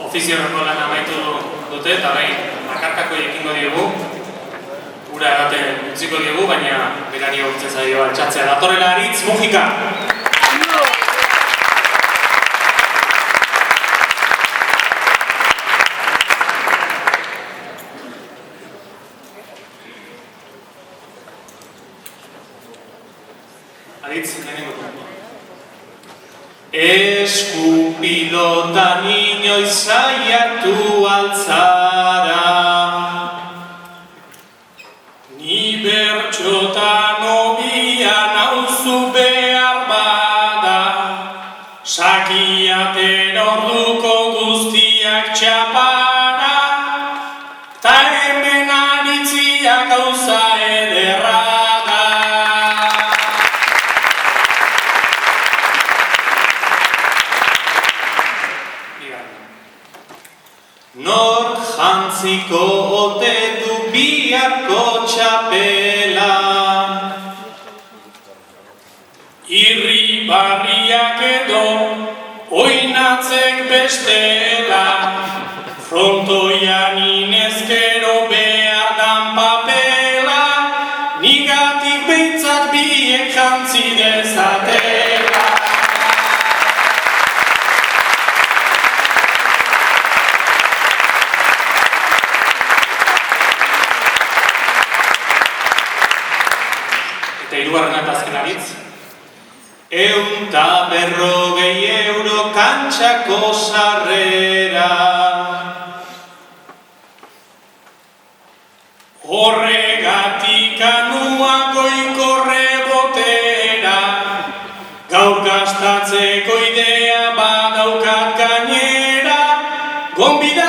ofiziorako lan amaitu dute eta behin bakarkako ekingo diogu. Ura edaten utziko diogu, baina berari hortzen zaio altxatzea. Datorrela Aritz Mujika! Aritz, lehenengo du. Eskupilotan inoiz saiatu altzara, ni bertxotan obian auzu behar bada, sakiaten orduko guztiak txapara, ta hemen aritziak gauza ederra. Nork jantziko ote du biharko txapela, irribarriak edo oinatzek bestela, frontoian inezkero behar dan papela, nigatik behintzat biek jantzi dezatela. Eta hirugarren eta azken Aritz. 150 euro kantxako sarrera. Horregatik anua goiko rebotera, gaur gastatzeko idea badaukat gainera, gonbida